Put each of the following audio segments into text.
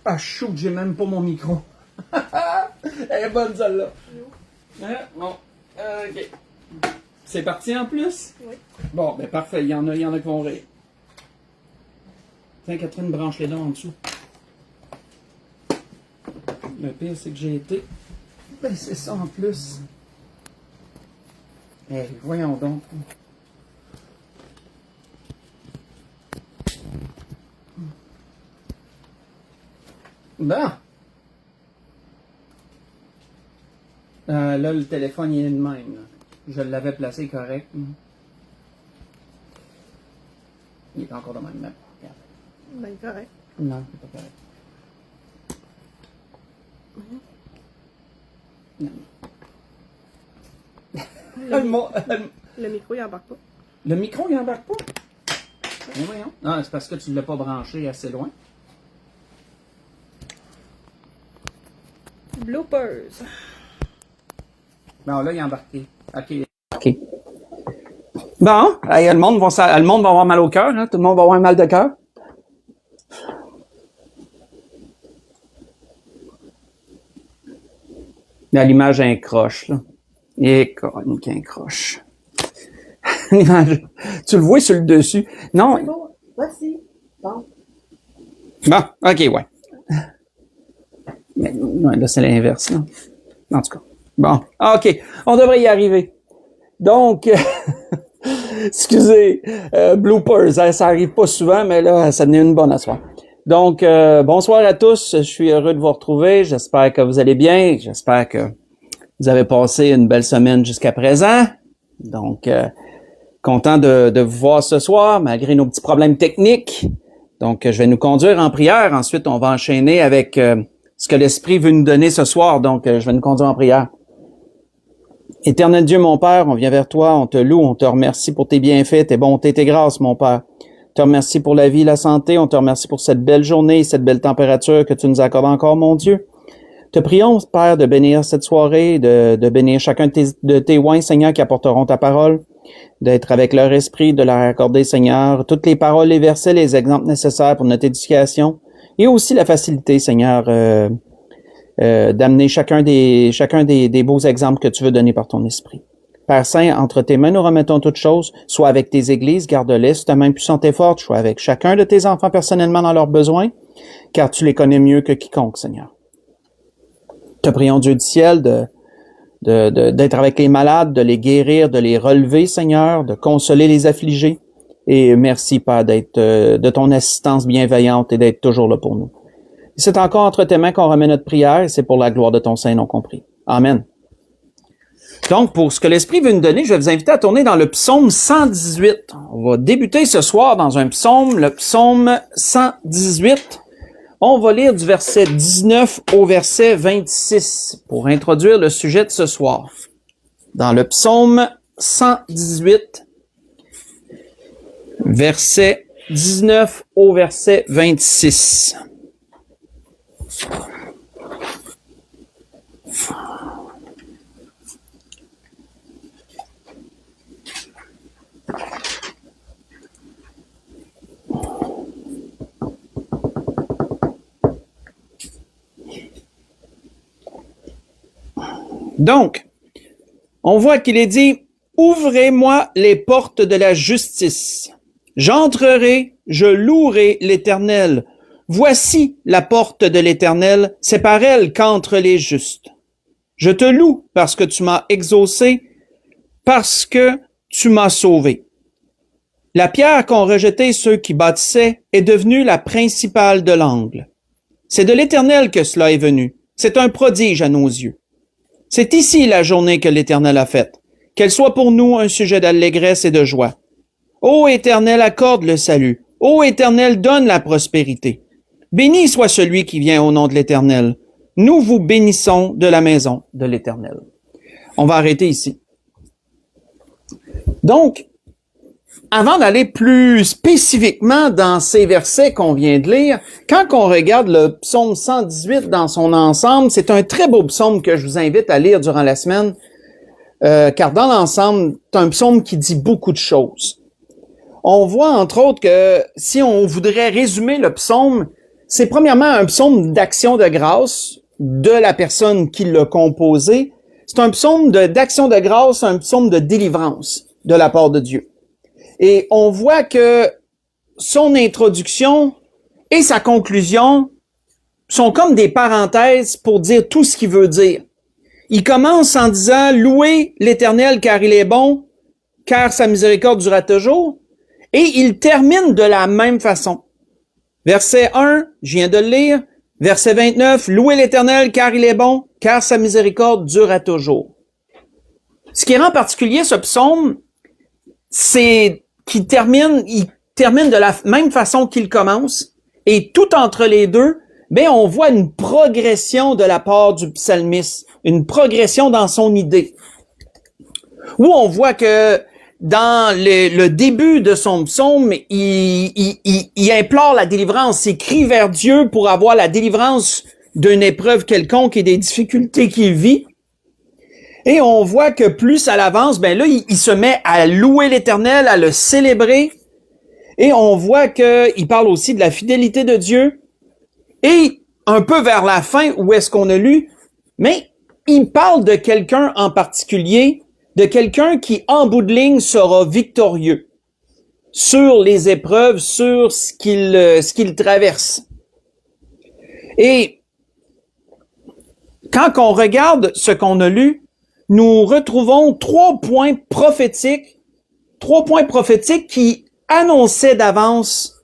Ah, chou, j'ai même pas mon micro. Elle est bonne, celle-là. Hein? Bon, OK. C'est parti en plus? Oui. Bon, ben parfait. Il y en a qui vont rire. Tiens, Catherine, branche les dents en dessous. Le pire, c'est que j'ai été... Ben, c'est ça en plus. Eh, voyons donc. Bon. Là, le téléphone, il est de même. Là. Je l'avais placé correct. Il est encore de même. Regarde. Ben, correct. Non, c'est pas correct. Non. Le micro, il embarque pas. Le micro, il embarque pas? Mais voyons. Non, c'est parce que tu ne l'as pas branché assez loin. Bloopers. Bon, là, il est embarqué. OK. Bon, hey, le monde va avoir mal au cœur. Hein? Tout le monde va avoir un mal de cœur. Là, l'image est un croche, là. Et qu'un croche. L'image, tu le vois sur le dessus. Non. Bon, voici. Bon. Bon, OK, ouais. Mais non, là, c'est l'inverse, là. En tout cas. Bon, OK. On devrait y arriver. Donc, excusez, bloopers, hein, ça arrive pas souvent, mais là, ça tenait une bonne à soir. Donc, bonsoir à tous. Je suis heureux de vous retrouver. J'espère que vous allez bien. J'espère que vous avez passé une belle semaine jusqu'à présent. Donc, content de vous voir ce soir, malgré nos petits problèmes techniques. Donc, je vais nous conduire en prière. Ensuite, on va enchaîner avec ce que l'Esprit veut nous donner ce soir. Donc, je vais nous conduire en prière. Éternel Dieu, mon Père, on vient vers toi, on te loue, on te remercie pour tes bienfaits, tes bontés, tes grâces, mon Père. On te remercie pour la vie, la santé, on te remercie pour cette belle journée, cette belle température que tu nous accordes encore, mon Dieu. Te prions, Père, de bénir cette soirée, de bénir chacun de tes oins, Seigneur, qui apporteront ta parole, d'être avec leur esprit, de leur accorder, Seigneur, toutes les paroles, les versets, les exemples nécessaires pour notre éducation, et aussi la facilité, Seigneur, d'amener chacun des beaux exemples que tu veux donner par ton esprit. Père Saint, entre tes mains, nous remettons toutes choses, soit avec tes églises, garde-les, sous ta main puissante et forte, soit avec chacun de tes enfants personnellement dans leurs besoins, car tu les connais mieux que quiconque, Seigneur. Te prions, Dieu du ciel, d'être avec les malades, de les guérir, de les relever, Seigneur, de consoler les affligés. Et merci, Père, d'être de ton assistance bienveillante et d'être toujours là pour nous. C'est encore entre tes mains qu'on remet notre prière et c'est pour la gloire de ton Saint nom compris. Amen. Donc, pour ce que l'Esprit veut nous donner, je vais vous inviter à tourner dans le psaume 118. On va débuter ce soir dans un psaume, le psaume 118. On va lire du verset 19 au verset 26 pour introduire le sujet de ce soir. Dans le psaume 118, verset 19 au verset 26. Donc, on voit qu'il est dit, « Ouvrez-moi les portes de la justice. J'entrerai, je louerai l'Éternel. Voici la porte de l'Éternel, c'est par elle qu'entrent les justes. Je te loue parce que tu m'as exaucé, parce que tu m'as sauvé. La pierre qu'ont rejetée ceux qui bâtissaient est devenue la principale de l'angle. C'est de l'Éternel que cela est venu. C'est un prodige à nos yeux. C'est ici la journée que l'Éternel a faite. Qu'elle soit pour nous un sujet d'allégresse et de joie. Ô Éternel, accorde le salut. Ô Éternel, donne la prospérité. Béni soit celui qui vient au nom de l'Éternel. Nous vous bénissons de la maison de l'Éternel. On va arrêter ici. Donc, avant d'aller plus spécifiquement dans ces versets qu'on vient de lire, quand on regarde le psaume 118 dans son ensemble, c'est un très beau psaume que je vous invite à lire durant la semaine, car dans l'ensemble, c'est un psaume qui dit beaucoup de choses. On voit entre autres que si on voudrait résumer le psaume, c'est premièrement un psaume d'action de grâce de la personne qui l'a composé. C'est un psaume d'action de grâce, un psaume de délivrance de la part de Dieu. Et on voit que son introduction et sa conclusion sont comme des parenthèses pour dire tout ce qu'il veut dire. Il commence en disant « Louez l'Éternel car il est bon, car sa miséricorde durera toujours ». Et il termine de la même façon. Verset 1, je viens de le lire. Verset 29, « Louez l'Éternel car il est bon, car sa miséricorde dure à toujours. » Ce qui rend particulier ce psaume, c'est qu'il termine de la même façon qu'il commence, et tout entre les deux, on voit une progression de la part du psalmiste, une progression dans son idée. Où on voit que dans le début de son psaume, il implore la délivrance, il crie vers Dieu pour avoir la délivrance d'une épreuve quelconque et des difficultés qu'il vit. Et on voit que plus ça avance, là, il se met à louer l'Éternel, à le célébrer. Et on voit qu'il parle aussi de la fidélité de Dieu. Et un peu vers la fin, où est-ce qu'on a lu? Mais il parle de quelqu'un en particulier, de quelqu'un qui, en bout de ligne, sera victorieux sur les épreuves, sur ce qu'il traverse. Et quand on regarde ce qu'on a lu, nous retrouvons trois points prophétiques qui annonçaient d'avance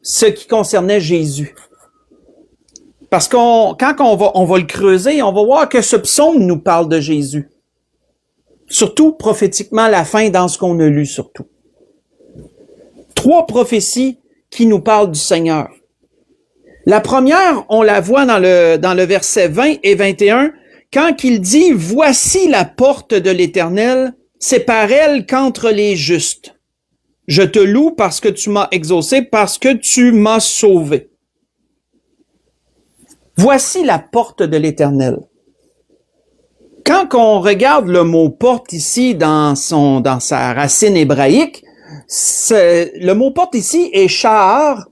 ce qui concernait Jésus. Parce quand on va le creuser, on va voir que ce psaume nous parle de Jésus. Surtout prophétiquement, la fin dans ce qu'on a lu surtout. Trois prophéties qui nous parlent du Seigneur. La première, on la voit dans le verset 20 et 21, quand il dit « Voici la porte de l'Éternel, c'est par elle qu'entrent les justes. Je te loue parce que tu m'as exaucé, parce que tu m'as sauvé. » Voici la porte de l'Éternel. Quand on regarde le mot porte ici dans sa racine hébraïque, le mot porte ici est sha'ar.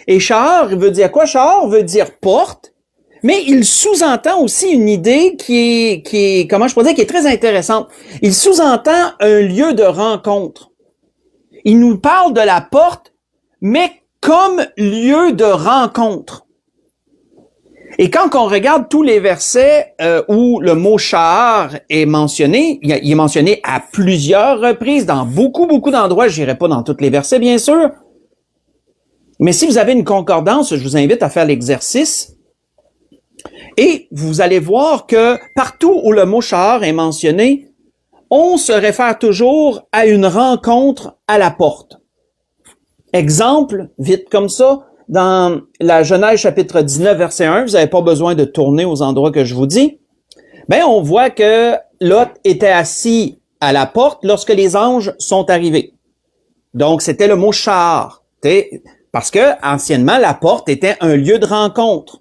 Et sha'ar veut dire quoi? Sha'ar veut dire porte, mais il sous-entend aussi une idée qui est, comment je pourrais dire, qui est très intéressante. Il sous-entend un lieu de rencontre. Il nous parle de la porte, mais comme lieu de rencontre. Et quand on regarde tous les versets où le mot sha'ar est mentionné, il est mentionné à plusieurs reprises, dans beaucoup d'endroits, je n'irai pas dans tous les versets, bien sûr. Mais si vous avez une concordance, je vous invite à faire l'exercice. Et vous allez voir que partout où le mot sha'ar est mentionné, on se réfère toujours à une rencontre à la porte. Exemple, vite comme ça, dans la Genèse chapitre 19, verset 1, vous n'avez pas besoin de tourner aux endroits que je vous dis, on voit que Lot était assis à la porte lorsque les anges sont arrivés. Donc, c'était le mot sha'ar. Parce que, anciennement, la porte était un lieu de rencontre.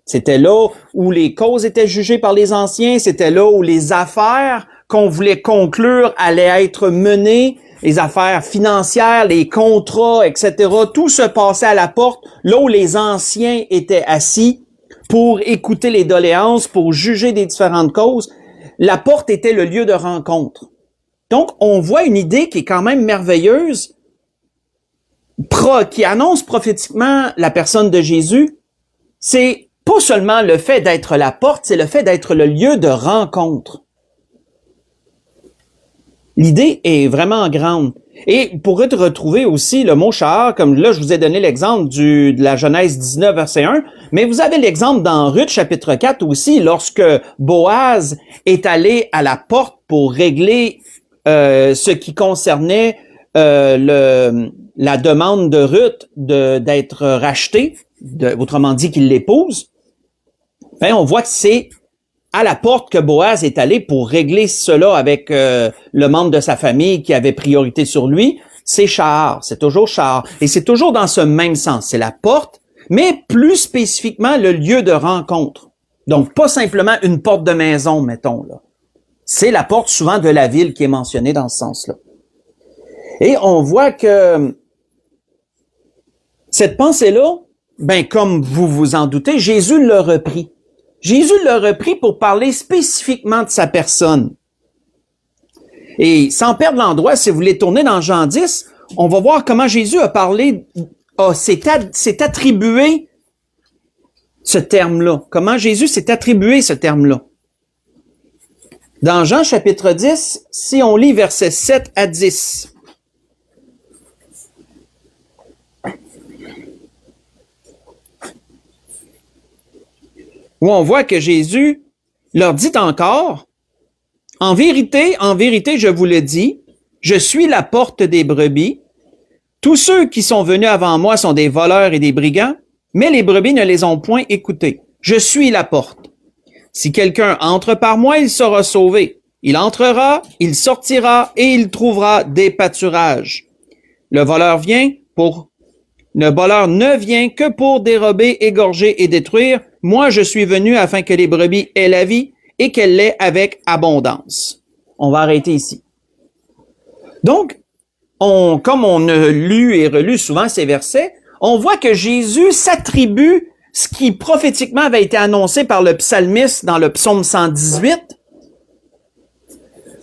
C'était là où les causes étaient jugées par les anciens, c'était là où les affaires qu'on voulait conclure allaient être menées, les affaires financières, les contrats, etc. Tout se passait à la porte, là où les anciens étaient assis pour écouter les doléances, pour juger des différentes causes. La porte était le lieu de rencontre. Donc, on voit une idée qui est quand même merveilleuse, qui annonce prophétiquement la personne de Jésus. C'est pas seulement le fait d'être la porte, c'est le fait d'être le lieu de rencontre. L'idée est vraiment grande. Et pour retrouver aussi le mot sha'ar, comme là, je vous ai donné l'exemple de la Genèse 19, verset 1, mais vous avez l'exemple dans Ruth, chapitre 4 aussi, lorsque Boaz est allé à la porte pour régler ce qui concernait la demande de Ruth d'être rachetée, autrement dit qu'il l'épouse. On voit que c'est à la porte que Boaz est allé pour régler cela avec le membre de sa famille qui avait priorité sur lui. C'est sha'ar, c'est toujours sha'ar. Et c'est toujours dans ce même sens. C'est la porte, mais plus spécifiquement le lieu de rencontre. Donc, pas simplement une porte de maison, mettons, là. C'est la porte souvent de la ville qui est mentionnée dans ce sens-là. Et on voit que cette pensée-là ben comme vous vous en doutez, Jésus l'a repris. Jésus l'a repris pour parler spécifiquement de sa personne. Et sans perdre l'endroit, si vous voulez tourner dans Jean 10, on va voir comment Jésus a parlé, s'est attribué ce terme-là. Comment Jésus s'est attribué ce terme-là. Dans Jean chapitre 10, si on lit versets 7 à 10. Où on voit que Jésus leur dit encore, « en vérité, je vous le dis, je suis la porte des brebis. Tous ceux qui sont venus avant moi sont des voleurs et des brigands, mais les brebis ne les ont point écoutés. Je suis la porte. Si quelqu'un entre par moi, il sera sauvé. Il entrera, il sortira et il trouvera des pâturages. Le voleur ne vient que pour dérober, égorger et détruire. Moi, je suis venu afin que les brebis aient la vie et qu'elle l'ait avec abondance. » On va arrêter ici. Donc, comme on a lu et relu souvent ces versets, on voit que Jésus s'attribue ce qui prophétiquement avait été annoncé par le psalmiste dans le psaume 118.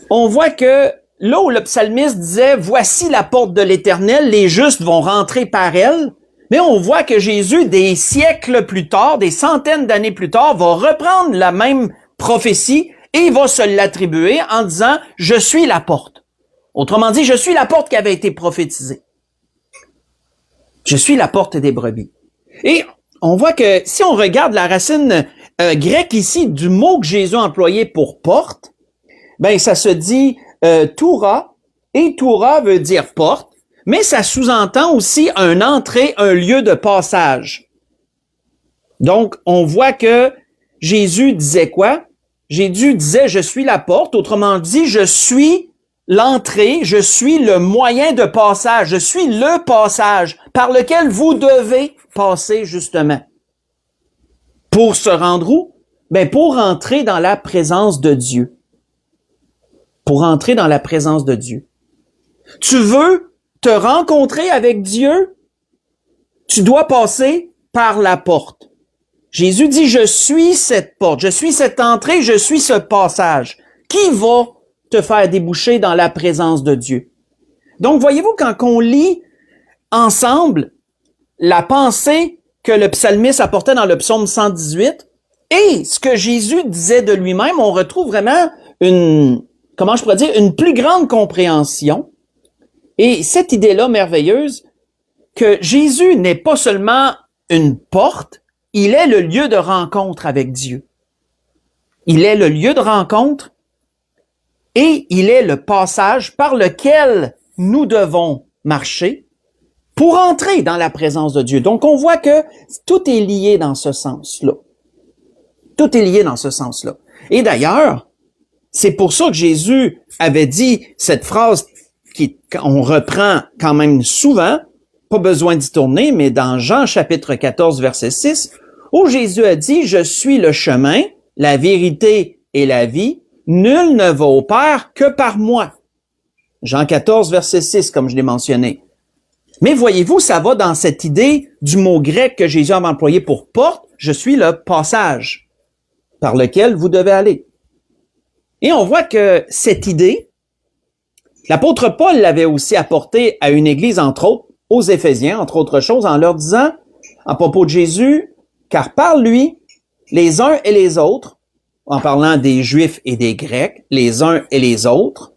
On voit que là où le psalmiste disait « Voici la porte de l'Éternel, les justes vont rentrer par elle », mais on voit que Jésus, des siècles plus tard, des centaines d'années plus tard, va reprendre la même prophétie et il va se l'attribuer en disant « Je suis la porte ». Autrement dit, je suis la porte qui avait été prophétisée. Je suis la porte des brebis. Et on voit que si on regarde la racine grecque ici du mot que Jésus a employé pour porte, ben ça se dit toura, et toura veut dire porte, mais ça sous-entend aussi une entrée, un lieu de passage. Donc, on voit que Jésus disait quoi? Jésus disait, je suis la porte, autrement dit, je suis l'entrée, je suis le moyen de passage, je suis le passage par lequel vous devez passer justement. Pour se rendre où? Ben, pour entrer dans la présence de Dieu. Pour entrer dans la présence de Dieu. Tu veux te rencontrer avec Dieu? Tu dois passer par la porte. Jésus dit, je suis cette porte, je suis cette entrée, je suis ce passage. Qui va te faire déboucher dans la présence de Dieu? Donc, voyez-vous, quand on lit ensemble la pensée que le psalmiste apportait dans le psaume 118 et ce que Jésus disait de lui-même, on retrouve vraiment une plus grande compréhension. Et cette idée-là merveilleuse, que Jésus n'est pas seulement une porte, il est le lieu de rencontre avec Dieu. Il est le lieu de rencontre et il est le passage par lequel nous devons marcher pour entrer dans la présence de Dieu. Donc, on voit que tout est lié dans ce sens-là. Tout est lié dans ce sens-là. Et d'ailleurs, c'est pour ça que Jésus avait dit cette phrase qu'on reprend quand même souvent, pas besoin d'y tourner, mais dans Jean chapitre 14, verset 6, où Jésus a dit « Je suis le chemin, la vérité et la vie, nul ne va au Père que par moi. » Jean 14, verset 6, comme je l'ai mentionné. Mais voyez-vous, ça va dans cette idée du mot grec que Jésus a employé pour porte, « Je suis le passage par lequel vous devez aller. » Et on voit que cette idée, l'apôtre Paul l'avait aussi apportée à une église, entre autres, aux Éphésiens, entre autres choses, en leur disant, à propos de Jésus, « Car par lui, les uns et les autres, en parlant des Juifs et des Grecs, les uns et les autres,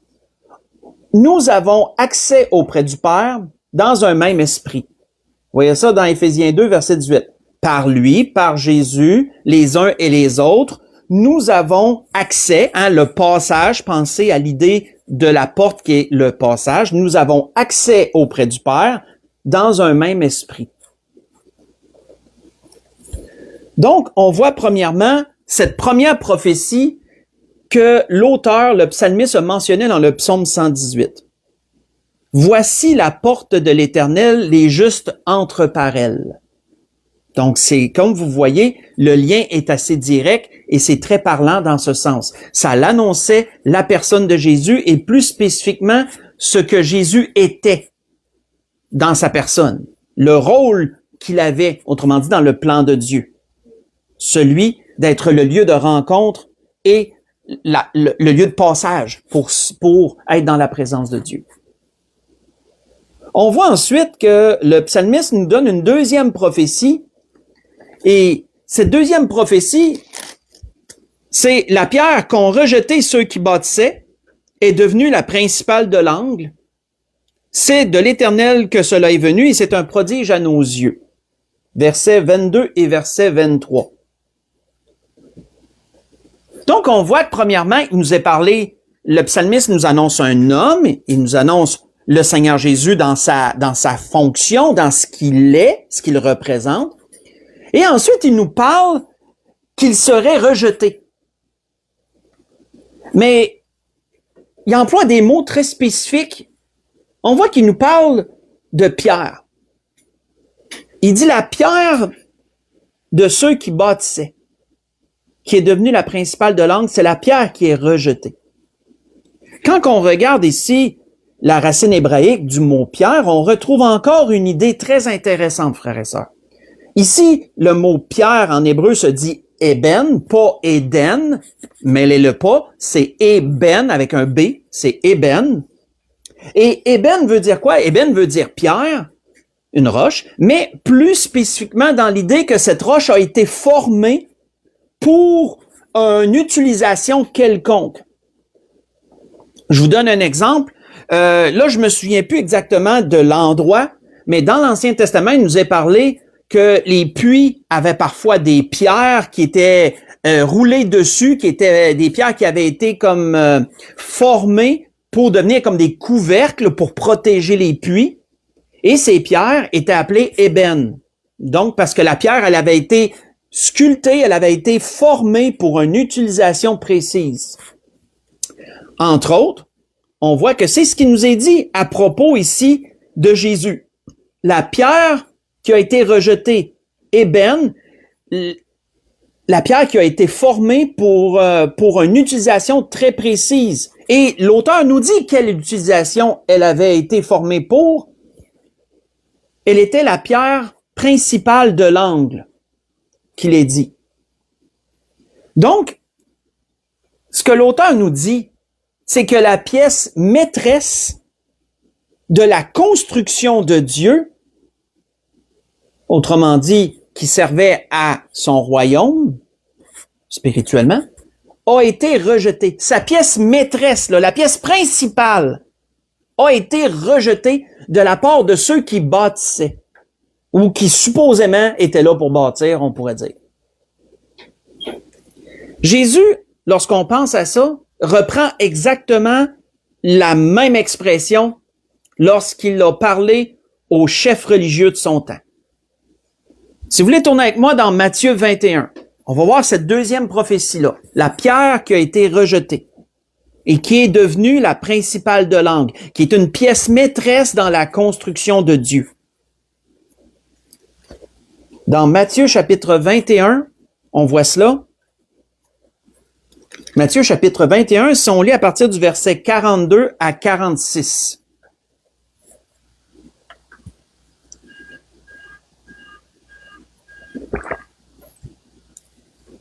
nous avons accès auprès du Père dans un même esprit. » Vous voyez ça dans Éphésiens 2, verset 18. Par lui, par Jésus, les uns et les autres, nous avons accès, le passage, pensez à l'idée de la porte qui est le passage, nous avons accès auprès du Père dans un même esprit. Donc, on voit premièrement cette première prophétie que l'auteur, le psalmiste, a mentionnée dans le psaume 118. « Voici la porte de l'Éternel, les justes entrent par elle. » Donc, c'est comme vous voyez, le lien est assez direct et c'est très parlant dans ce sens. Ça l'annonçait la personne de Jésus et plus spécifiquement ce que Jésus était dans sa personne. Le rôle qu'il avait, autrement dit, dans le plan de Dieu. Celui d'être le lieu de rencontre et le lieu de passage pour être dans la présence de Dieu. On voit ensuite que le psalmiste nous donne une deuxième prophétie, et cette deuxième prophétie, c'est la pierre qu'ont rejeté ceux qui bâtissaient est devenue la principale de l'angle. C'est de l'Éternel que cela est venu, et c'est un prodige à nos yeux. Versets 22 et verset 23. Donc, on voit que, premièrement, il nous est parlé, le psalmiste nous annonce un homme, il nous annonce le Seigneur Jésus dans sa fonction, dans ce qu'il est, ce qu'il représente. Et ensuite, il nous parle qu'il serait rejeté. Mais il emploie des mots très spécifiques. On voit qu'il nous parle de pierre. Il dit la pierre de ceux qui bâtissaient, qui est devenue la principale de l'angle, c'est la pierre qui est rejetée. Quand on regarde ici la racine hébraïque du mot pierre, on retrouve encore une idée très intéressante, frères et sœurs. Ici, le mot pierre en hébreu se dit Eben, pas Eden, mêlez-le pas, c'est Eben avec un B, c'est Eben. Et Eben veut dire quoi? Eben veut dire pierre, une roche, mais plus spécifiquement dans l'idée que cette roche a été formée pour une utilisation quelconque. Je vous donne un exemple. Là, je me souviens plus exactement de l'endroit, mais dans l'Ancien Testament, il nous est parlé que les puits avaient parfois des pierres qui étaient roulées dessus, qui étaient des pierres qui avaient été comme formées pour devenir comme des couvercles pour protéger les puits. Et ces pierres étaient appelées ébène. Donc, parce que la pierre, elle avait été sculptée, elle avait été formée pour une utilisation précise. Entre autres, on voit que c'est ce qui nous est dit à propos ici de Jésus. La pierre qui a été rejetée, ébène, la pierre qui a été formée pour une utilisation très précise. Et l'auteur nous dit quelle utilisation elle avait été formée pour. Elle était la pierre principale de l'angle, qu'il est dit. Donc, ce que l'auteur nous dit, c'est que la pièce maîtresse de la construction de Dieu, autrement dit, qui servait à son royaume, spirituellement, a été rejetée. Sa pièce maîtresse, là, la pièce principale, a été rejetée de la part de ceux qui bâtissaient, ou qui supposément étaient là pour bâtir, on pourrait dire. Jésus, lorsqu'on pense à ça, reprend exactement la même expression lorsqu'il a parlé aux chefs religieux de son temps. Si vous voulez tourner avec moi dans Matthieu 21, on va voir cette deuxième prophétie-là, la pierre qui a été rejetée et qui est devenue la principale de l'angle, qui est une pièce maîtresse dans la construction de Dieu. Dans Matthieu chapitre 21, on voit cela. Matthieu chapitre 21, si on lit à partir du verset 42 à 46.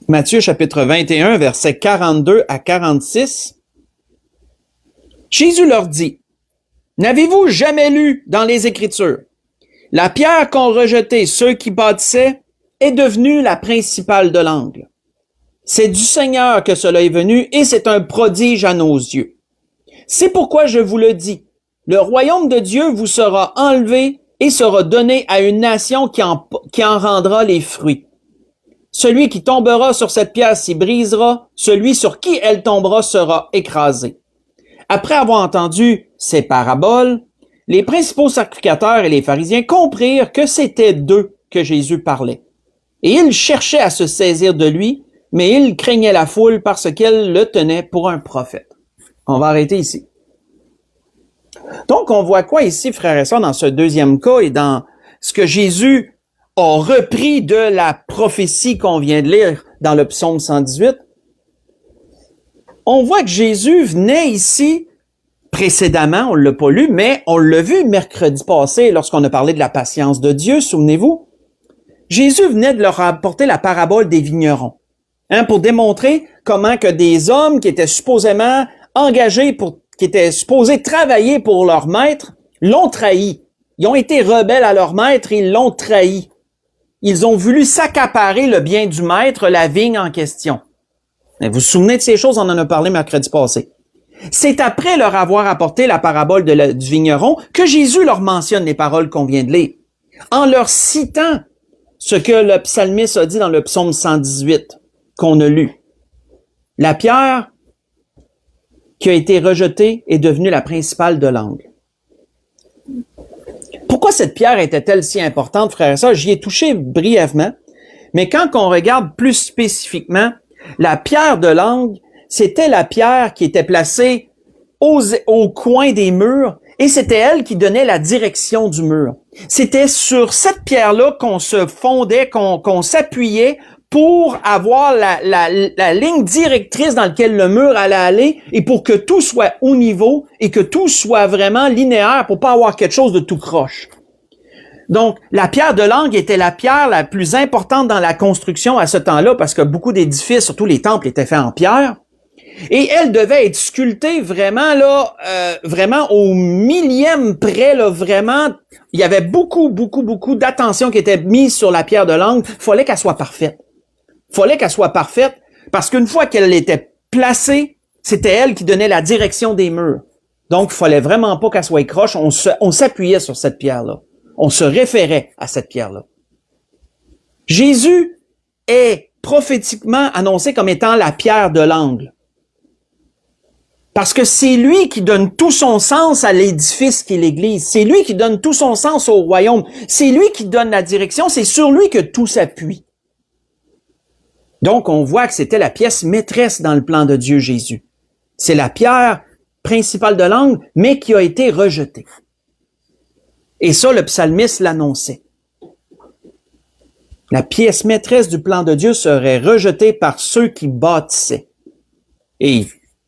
Matthieu chapitre 21, verset 42 à 46. Jésus leur dit, « N'avez-vous jamais lu dans les Écritures? La pierre qu'ont rejetée ceux qui bâtissaient est devenue la principale de l'angle. C'est du Seigneur que cela est venu et c'est un prodige à nos yeux. C'est pourquoi je vous le dis, le royaume de Dieu vous sera enlevé et sera donné à une nation qui en rendra les fruits. Celui qui tombera sur cette pierre s'y brisera, celui sur qui elle tombera sera écrasé. » Après avoir entendu ces paraboles, les principaux sacrificateurs et les pharisiens comprirent que c'était d'eux que Jésus parlait. Et ils cherchaient à se saisir de lui, mais ils craignaient la foule parce qu'elle le tenait pour un prophète. On va arrêter ici. Donc, on voit quoi ici, frères et sœurs, dans ce deuxième cas et dans ce que Jésus a repris de la prophétie qu'on vient de lire dans le psaume 118? On voit que Jésus venait ici, précédemment, on ne l'a pas lu, mais on l'a vu mercredi passé lorsqu'on a parlé de la patience de Dieu, souvenez-vous. Jésus venait de leur apporter la parabole des vignerons, pour démontrer comment que des hommes qui étaient supposément engagés qui étaient supposés travailler pour leur maître, l'ont trahi. Ils ont été rebelles à leur maître et ils l'ont trahi. Ils ont voulu s'accaparer le bien du maître, la vigne en question. Et vous vous souvenez de ces choses, on en a parlé mercredi passé. C'est après leur avoir apporté la parabole du vigneron que Jésus leur mentionne les paroles qu'on vient de lire, en leur citant ce que le psalmiste a dit dans le psaume 118 qu'on a lu. La pierre qui a été rejetée est devenue la principale de l'angle. Pourquoi cette pierre était-elle si importante, frères et sœurs? J'y ai touché brièvement, mais quand on regarde plus spécifiquement, la pierre de l'angle, c'était la pierre qui était placée au coin des murs et c'était elle qui donnait la direction du mur. C'était sur cette pierre-là qu'on se fondait, qu'on s'appuyait pour avoir la ligne directrice dans laquelle le mur allait aller et pour que tout soit au niveau et que tout soit vraiment linéaire pour pas avoir quelque chose de tout croche. Donc, la pierre de l'angle était la pierre la plus importante dans la construction à ce temps-là parce que beaucoup d'édifices, surtout les temples, étaient faits en pierre. Et elle devait être sculptée vraiment là, vraiment au millième près là, vraiment. Il y avait beaucoup d'attention qui était mise sur la pierre de l'angle. Fallait qu'elle soit parfaite. Fallait qu'elle soit parfaite parce qu'une fois qu'elle était placée, c'était elle qui donnait la direction des murs. Donc, il fallait vraiment pas qu'elle soit croche. On s'appuyait sur cette pierre-là. On se référait à cette pierre-là. Jésus est prophétiquement annoncé comme étant la pierre de l'angle. Parce que c'est lui qui donne tout son sens à l'édifice qui est l'Église. C'est lui qui donne tout son sens au royaume. C'est lui qui donne la direction. C'est sur lui que tout s'appuie. Donc, on voit que c'était la pièce maîtresse dans le plan de Dieu Jésus. C'est la pierre principale de l'angle, mais qui a été rejetée. Et ça, le psalmiste l'annonçait. La pièce maîtresse du plan de Dieu serait rejetée par ceux qui bâtissaient. Et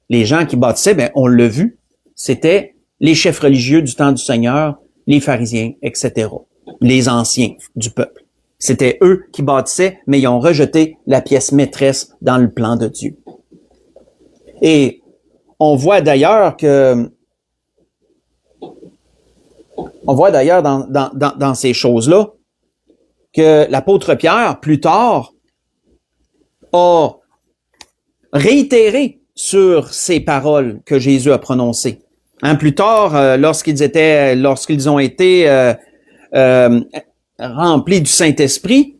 les gens qui bâtissaient, on l'a vu, c'était les chefs religieux du temps du Seigneur, les pharisiens, etc. Les anciens du peuple. C'était eux qui bâtissaient, mais ils ont rejeté la pièce maîtresse dans le plan de Dieu. Et on voit d'ailleurs dans ces choses-là que l'apôtre Pierre, plus tard, a réitéré sur ces paroles que Jésus a prononcées. Plus tard, lorsqu'ils ont été remplis du Saint-Esprit,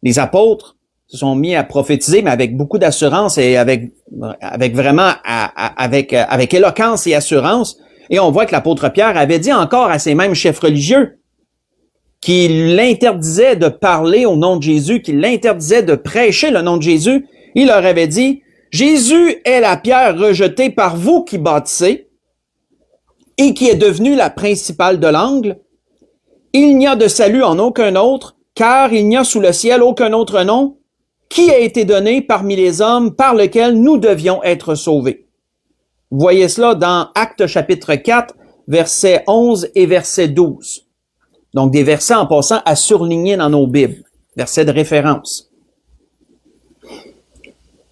les apôtres se sont mis à prophétiser, mais avec beaucoup d'assurance et avec vraiment avec éloquence et assurance. Et on voit que l'apôtre Pierre avait dit encore à ces mêmes chefs religieux qui l'interdisaient de parler au nom de Jésus, qui l'interdisaient de prêcher le nom de Jésus. Il leur avait dit: Jésus est la pierre rejetée par vous qui bâtissez et qui est devenue la principale de l'angle. Il n'y a de salut en aucun autre, car il n'y a sous le ciel aucun autre nom qui a été donné parmi les hommes par lequel nous devions être sauvés. Vous voyez cela dans Actes chapitre 4, versets 11 et verset 12. Donc des versets en passant à surligner dans nos Bibles, versets de référence.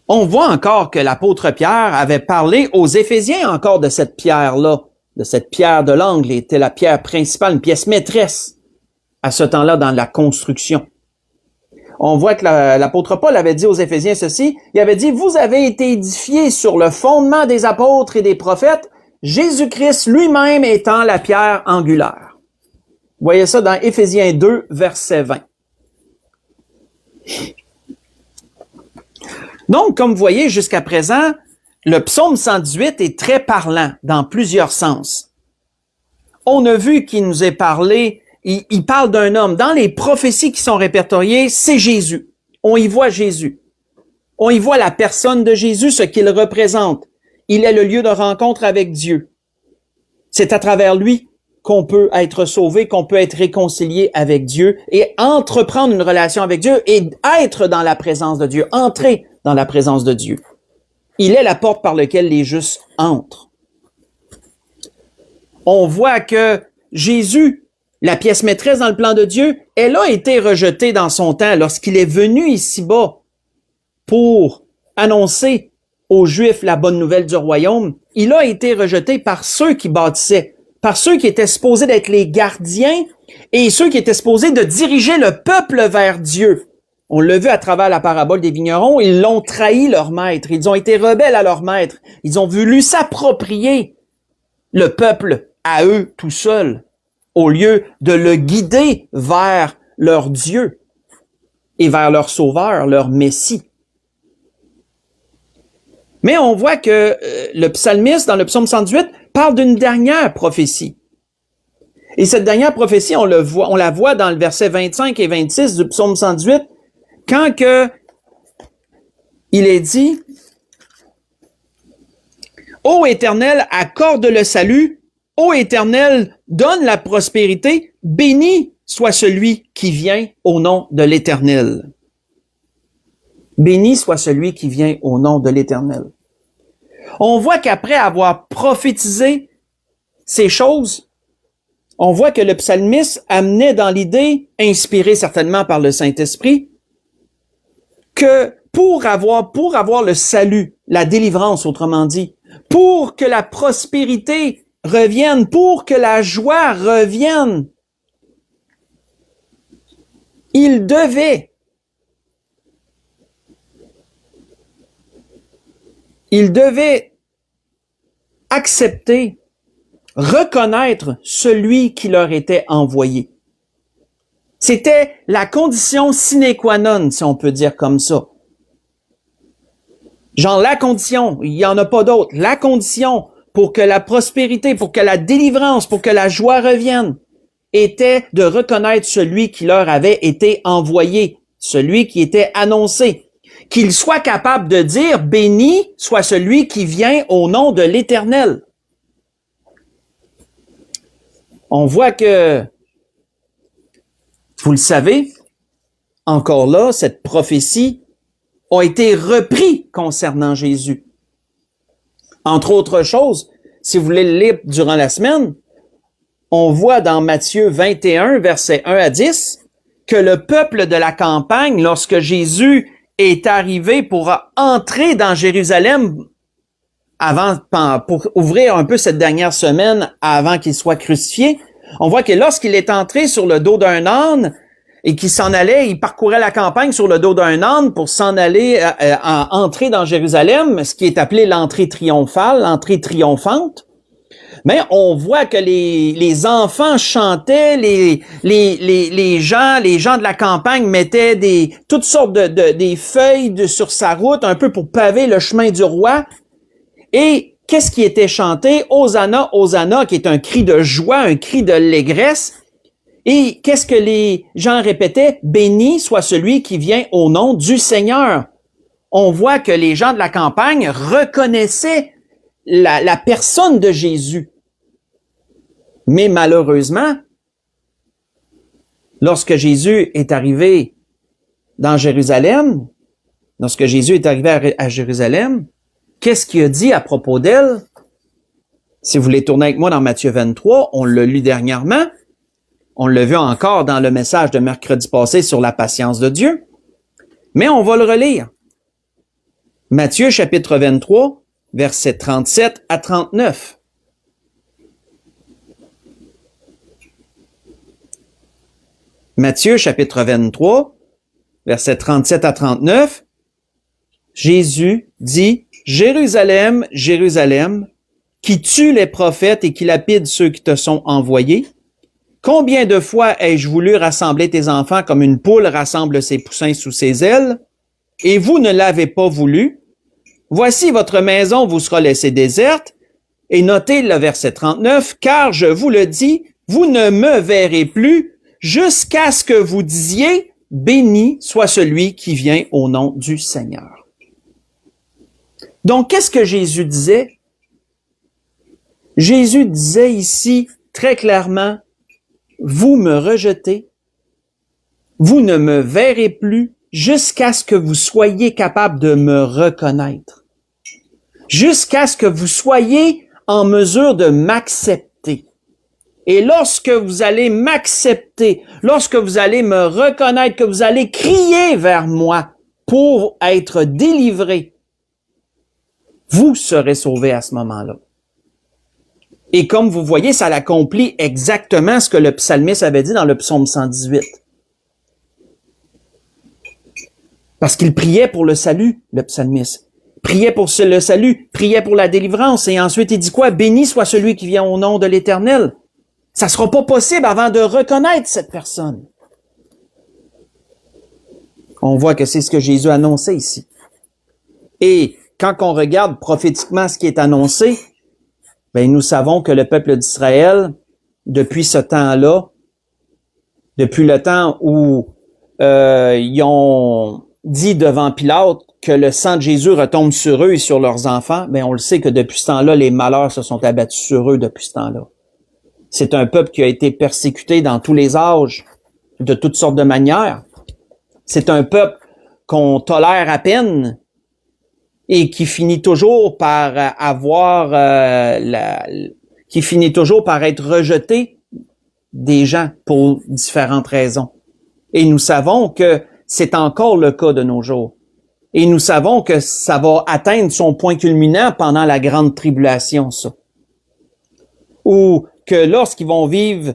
On voit encore que l'apôtre Pierre avait parlé aux Éphésiens encore de cette pierre-là, de cette pierre de l'angle, était la pierre principale, une pièce maîtresse à ce temps-là dans la construction. On voit que l'apôtre Paul avait dit aux Éphésiens ceci, il avait dit: vous avez été édifiés sur le fondement des apôtres et des prophètes, Jésus-Christ lui-même étant la pierre angulaire. Vous voyez ça dans Éphésiens 2, verset 20. Donc, comme vous voyez, jusqu'à présent, le psaume 118 est très parlant dans plusieurs sens. On a vu qu'il nous est parlé, il parle d'un homme. Dans les prophéties qui sont répertoriées, c'est Jésus. On y voit Jésus. On y voit la personne de Jésus, ce qu'il représente. Il est le lieu de rencontre avec Dieu. C'est à travers lui qu'on peut être sauvé, qu'on peut être réconcilié avec Dieu et entreprendre une relation avec Dieu et être dans la présence de Dieu, entrer dans la présence de Dieu. Il est la porte par laquelle les justes entrent. On voit que Jésus, la pièce maîtresse dans le plan de Dieu, elle a été rejetée dans son temps lorsqu'il est venu ici-bas pour annoncer aux Juifs la bonne nouvelle du royaume. Il a été rejeté par ceux qui bâtissaient, par ceux qui étaient supposés d'être les gardiens et ceux qui étaient supposés de diriger le peuple vers Dieu. On l'a vu à travers la parabole des vignerons, ils l'ont trahi leur maître, ils ont été rebelles à leur maître, ils ont voulu s'approprier le peuple à eux tout seuls, au lieu de le guider vers leur Dieu et vers leur Sauveur, leur Messie. Mais on voit que le psalmiste, dans le psaume 118, parle d'une dernière prophétie. Et cette dernière prophétie, on la voit dans le verset 25 et 26 du psaume 118, quand que il est dit, « Ô Éternel, accorde le salut, ô Éternel, donne la prospérité, béni soit celui qui vient au nom de l'Éternel. » Béni soit celui qui vient au nom de l'Éternel. On voit qu'après avoir prophétisé ces choses, on voit que le psalmiste amenait dans l'idée, inspiré certainement par le Saint-Esprit, que pour avoir le salut, la délivrance, autrement dit, pour que la prospérité revienne, pour que la joie revienne, il devait accepter, reconnaître celui qui leur était envoyé. C'était la condition sine qua non, si on peut dire comme ça. Genre la condition, il n'y en a pas d'autre, la condition pour que la prospérité, pour que la délivrance, pour que la joie revienne, était de reconnaître celui qui leur avait été envoyé, celui qui était annoncé. Qu'il soit capable de dire « Béni soit celui qui vient au nom de l'Éternel ». On voit que, vous le savez, encore là, cette prophétie a été reprise concernant Jésus. Entre autres choses, si vous voulez le lire durant la semaine, on voit dans Matthieu 21, versets 1 à 10, que le peuple de la campagne, lorsque Jésus est arrivé pour entrer dans Jérusalem pour ouvrir un peu cette dernière semaine avant qu'il soit crucifié, on voit que lorsqu'il est entré sur le dos d'un âne et qu'il s'en allait, il parcourait la campagne sur le dos d'un âne pour s'en aller entrer dans Jérusalem, ce qui est appelé l'entrée triomphale, l'entrée triomphante. Mais on voit que les enfants chantaient, les gens de la campagne mettaient toutes sortes des feuilles sur sa route, un peu pour paver le chemin du roi. Et qu'est-ce qui était chanté? Hosanna, Hosanna, qui est un cri de joie, un cri de l'allégresse. Et qu'est-ce que les gens répétaient? Béni soit celui qui vient au nom du Seigneur. On voit que les gens de la campagne reconnaissaient la personne de Jésus. Mais malheureusement, lorsque Jésus est arrivé dans Jérusalem, lorsque Jésus est arrivé à Jérusalem, qu'est-ce qu'il a dit à propos d'elle? Si vous voulez tourner avec moi dans Matthieu 23, on l'a lu dernièrement, on l'a vu encore dans le message de mercredi passé sur la patience de Dieu, mais on va le relire. Matthieu chapitre 23, versets 37 à 39. Matthieu chapitre 23, versets 37 à 39, Jésus dit, « Jérusalem, Jérusalem, qui tue les prophètes et qui lapide ceux qui te sont envoyés, combien de fois ai-je voulu rassembler tes enfants comme une poule rassemble ses poussins sous ses ailes, et vous ne l'avez pas voulu. Voici votre maison vous sera laissée déserte. » Et notez le verset 39, « Car je vous le dis, vous ne me verrez plus, jusqu'à ce que vous disiez, béni soit celui qui vient au nom du Seigneur. » Donc, qu'est-ce que Jésus disait? Jésus disait ici très clairement, vous me rejetez, vous ne me verrez plus jusqu'à ce que vous soyez capable de me reconnaître, jusqu'à ce que vous soyez en mesure de m'accepter. Et lorsque vous allez m'accepter, lorsque vous allez me reconnaître, que vous allez crier vers moi pour être délivré, vous serez sauvés à ce moment-là. Et comme vous voyez, ça l'accomplit exactement ce que le psalmiste avait dit dans le psaume 118. Parce qu'il priait pour le salut, le psalmiste. Priait pour le salut, priait pour la délivrance. Et ensuite, il dit quoi? Béni soit celui qui vient au nom de l'Éternel. Ça sera pas possible avant de reconnaître cette personne. On voit que c'est ce que Jésus a annoncé ici. Et quand on regarde prophétiquement ce qui est annoncé, ben nous savons que le peuple d'Israël, depuis ce temps-là, depuis le temps où ils ont dit devant Pilate que le sang de Jésus retombe sur eux et sur leurs enfants, ben on le sait que depuis ce temps-là, les malheurs se sont abattus sur eux depuis ce temps-là. C'est un peuple qui a été persécuté dans tous les âges, de toutes sortes de manières. C'est un peuple qu'on tolère à peine et qui finit toujours par qui finit toujours par être rejeté des gens pour différentes raisons. Et nous savons que c'est encore le cas de nos jours. Et nous savons que ça va atteindre son point culminant pendant la grande tribulation, ça. Ou que lorsqu'ils vont vivre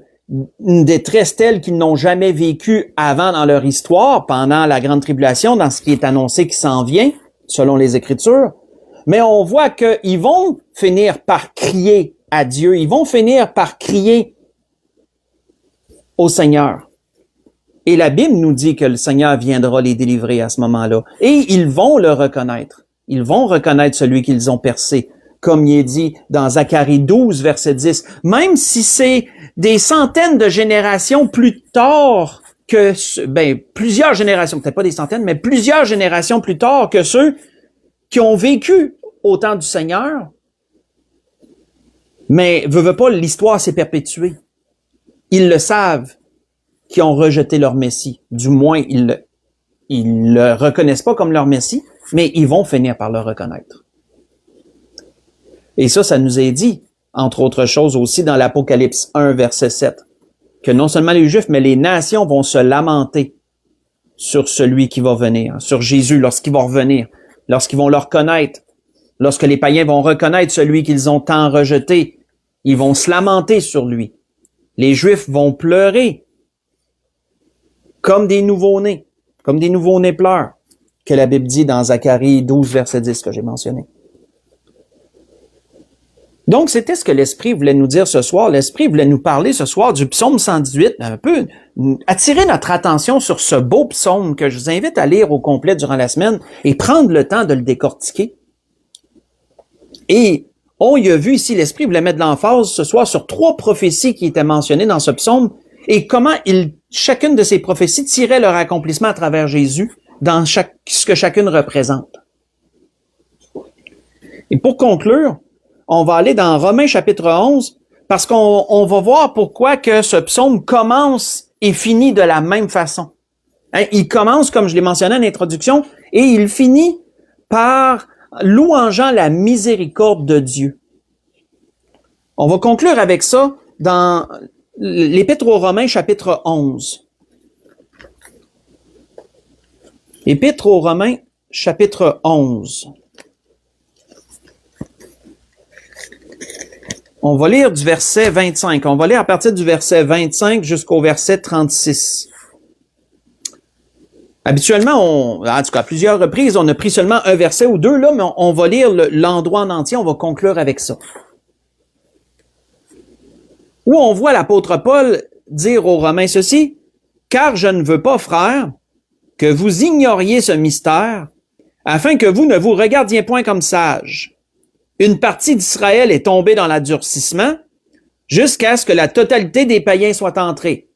une détresse telle qu'ils n'ont jamais vécue avant dans leur histoire, pendant la grande tribulation, dans ce qui est annoncé qui s'en vient, selon les Écritures, mais on voit qu'ils vont finir par crier à Dieu, ils vont finir par crier au Seigneur. Et la Bible nous dit que le Seigneur viendra les délivrer à ce moment-là. Et ils vont le reconnaître. Ils vont reconnaître celui qu'ils ont percé, comme il est dit dans Zacharie 12, verset 10. Même si c'est des centaines de générations plus tard que, plusieurs générations, peut-être pas des centaines, mais plusieurs générations plus tard que ceux qui ont vécu au temps du Seigneur. Mais, veut pas, l'histoire s'est perpétuée. Ils le savent qui ont rejeté leur Messie. Du moins, ils le reconnaissent pas comme leur Messie, mais ils vont finir par le reconnaître. Et ça nous est dit, entre autres choses aussi dans l'Apocalypse 1, verset 7, que non seulement les Juifs, mais les nations vont se lamenter sur celui qui va venir, sur Jésus lorsqu'il va revenir, lorsqu'ils vont le reconnaître, lorsque les païens vont reconnaître celui qu'ils ont tant rejeté, ils vont se lamenter sur lui. Les Juifs vont pleurer comme des nouveau-nés pleurent, que la Bible dit dans Zacharie 12, verset 10 que j'ai mentionné. Donc, c'était ce que l'Esprit voulait nous dire ce soir. L'Esprit voulait nous parler ce soir du psaume 118, un peu attirer notre attention sur ce beau psaume que je vous invite à lire au complet durant la semaine et prendre le temps de le décortiquer. Et on y a vu ici, l'Esprit voulait mettre de l'emphase ce soir sur 3 prophéties qui étaient mentionnées dans ce psaume et comment chacune de ces prophéties tirait leur accomplissement à travers Jésus dans ce que chacune représente. Et pour conclure, on va aller dans Romains chapitre 11 parce qu'on va voir pourquoi que ce psaume commence et finit de la même façon. Hein, il commence, comme je l'ai mentionné en introduction, et il finit par louangeant la miséricorde de Dieu. On va conclure avec ça dans l'Épître aux Romains chapitre 11. Épître aux Romains chapitre 11. On va lire du verset 25. On va lire à partir du verset 25 jusqu'au verset 36. Habituellement, en tout cas, à plusieurs reprises, on a pris seulement un verset ou deux, là, mais on va lire l'endroit en entier, on va conclure avec ça. Où on voit l'apôtre Paul dire aux Romains ceci, « Car je ne veux pas, frères, que vous ignoriez ce mystère, afin que vous ne vous regardiez point comme sages. Une partie d'Israël est tombée dans l'endurcissement jusqu'à ce que la totalité des païens soit entrée. »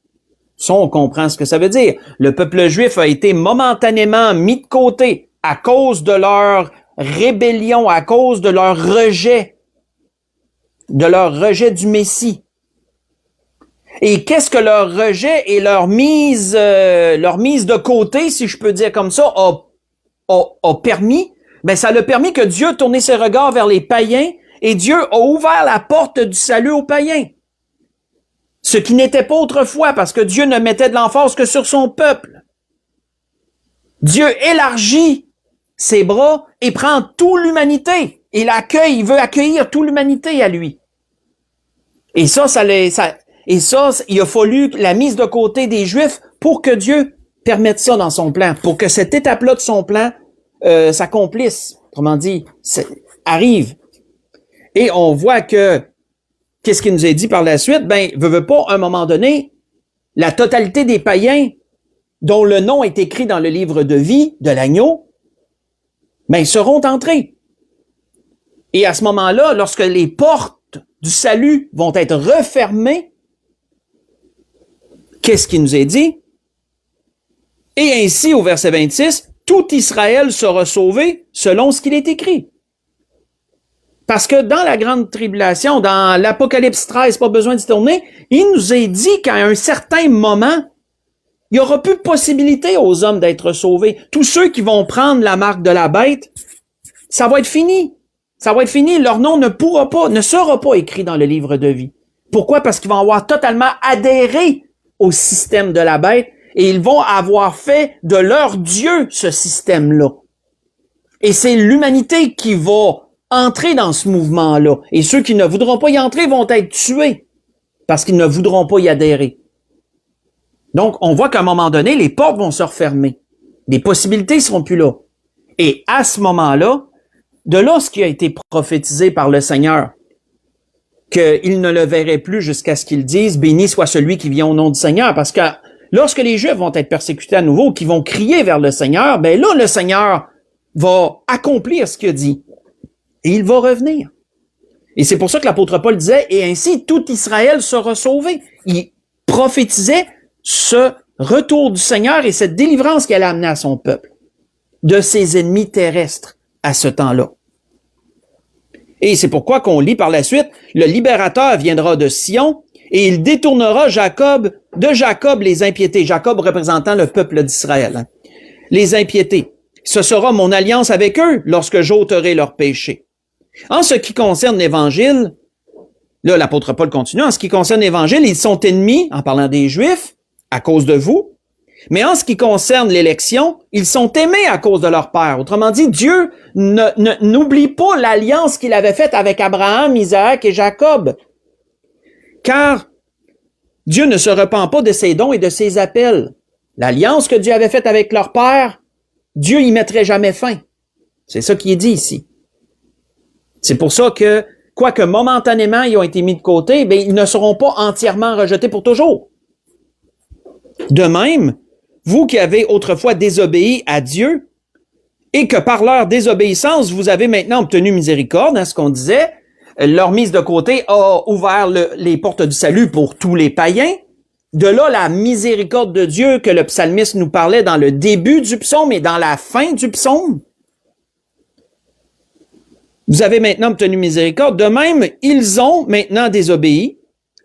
Ça, on comprend ce que ça veut dire. Le peuple juif a été momentanément mis de côté à cause de leur rébellion, à cause de leur rejet du Messie. Et qu'est-ce que leur rejet et leur mise de côté, si je peux dire comme ça, a permis? Ben, ça a permis que Dieu tourne ses regards vers les païens et Dieu a ouvert la porte du salut aux païens. Ce qui n'était pas autrefois, parce que Dieu ne mettait de l'emphase que sur son peuple. Dieu élargit ses bras et prend toute l'humanité. Il accueille, il veut accueillir toute l'humanité à lui. Et ça, il a fallu la mise de côté des Juifs pour que Dieu permette ça dans son plan, pour que cette étape-là de son plan s'accomplisse. Autrement dit, arrive. Et on voit que, qu'est-ce qu'il nous est dit par la suite? Ben, veut pas, à un moment donné, la totalité des païens dont le nom est écrit dans le livre de vie de l'agneau, ben, ils seront entrés. Et à ce moment-là, lorsque les portes du salut vont être refermées, qu'est-ce qui nous est dit? Et ainsi, au verset 26, tout Israël sera sauvé selon ce qu'il est écrit. Parce que dans la grande tribulation, dans l'Apocalypse 13, pas besoin d'y tourner, il nous est dit qu'à un certain moment, il n'y aura plus de possibilité aux hommes d'être sauvés. Tous ceux qui vont prendre la marque de la bête, ça va être fini. Ça va être fini. Leur nom ne sera pas écrit dans le livre de vie. Pourquoi? Parce qu'ils vont avoir totalement adhéré au système de la bête et ils vont avoir fait de leur Dieu ce système-là. Et c'est l'humanité qui va entrer dans ce mouvement-là. Et ceux qui ne voudront pas y entrer vont être tués parce qu'ils ne voudront pas y adhérer. Donc, on voit qu'à un moment donné, les portes vont se refermer. Les possibilités seront plus là. Et à ce moment-là, de là ce qui a été prophétisé par le Seigneur, qu'il ne le verrait plus jusqu'à ce qu'il dise « Béni soit celui qui vient au nom du Seigneur », parce que lorsque les Juifs vont être persécutés à nouveau, qui vont crier vers le Seigneur, ben là, le Seigneur va accomplir ce qu'il a dit. Et il va revenir. Et c'est pour ça que l'apôtre Paul disait « Et ainsi, tout Israël sera sauvé ». Il prophétisait ce retour du Seigneur et cette délivrance qu'elle a amené à son peuple de ses ennemis terrestres à ce temps-là. Et c'est pourquoi qu'on lit par la suite, le libérateur viendra de Sion et il détournera de Jacob les impiétés. Jacob représentant le peuple d'Israël. Les impiétés. Ce sera mon alliance avec eux lorsque j'ôterai leurs péchés. En ce qui concerne l'Évangile, là l'apôtre Paul continue, en ce qui concerne l'Évangile, ils sont ennemis, en parlant des Juifs, à cause de vous. Mais en ce qui concerne l'élection, ils sont aimés à cause de leur père. Autrement dit, Dieu n'oublie pas l'alliance qu'il avait faite avec Abraham, Isaac et Jacob. Car Dieu ne se repent pas de ses dons et de ses appels. L'alliance que Dieu avait faite avec leur père, Dieu y mettrait jamais fin. C'est ça qui est dit ici. C'est pour ça que, quoique momentanément ils ont été mis de côté, ben, ils ne seront pas entièrement rejetés pour toujours. De même, vous qui avez autrefois désobéi à Dieu et que par leur désobéissance, vous avez maintenant obtenu miséricorde, hein, ce qu'on disait, leur mise de côté a ouvert les portes du salut pour tous les païens. De là, la miséricorde de Dieu que le psalmiste nous parlait dans le début du psaume et dans la fin du psaume. Vous avez maintenant obtenu miséricorde. De même, ils ont maintenant désobéi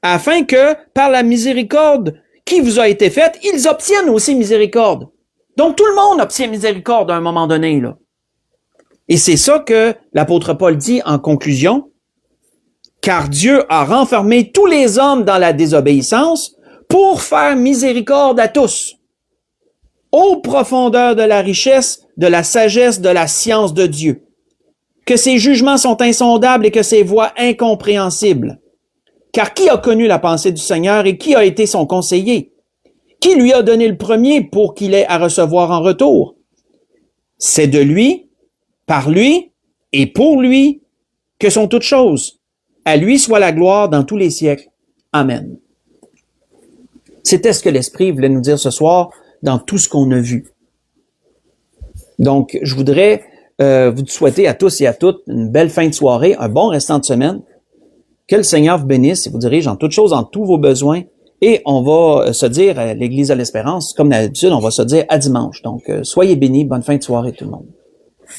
afin que par la miséricorde qui vous a été faite, ils obtiennent aussi miséricorde. Donc, tout le monde obtient miséricorde à un moment donné, là. Et c'est ça que l'apôtre Paul dit en conclusion, car Dieu a renfermé tous les hommes dans la désobéissance pour faire miséricorde à tous. Ô profondeur de la richesse, de la sagesse, de la science de Dieu, que ses jugements sont insondables et que ses voies incompréhensibles. Car qui a connu la pensée du Seigneur et qui a été son conseiller? Qui lui a donné le premier pour qu'il ait à recevoir en retour? C'est de lui, par lui et pour lui que sont toutes choses. À lui soit la gloire dans tous les siècles. Amen. C'était ce que l'Esprit voulait nous dire ce soir dans tout ce qu'on a vu. Donc, je voudrais vous souhaiter à tous et à toutes une belle fin de soirée, un bon restant de semaine. Que le Seigneur vous bénisse et vous dirige en toutes choses, en tous vos besoins. Et on va se dire à l'Église de l'Espérance, comme d'habitude, on va se dire à dimanche. Donc, soyez bénis. Bonne fin de soirée tout le monde.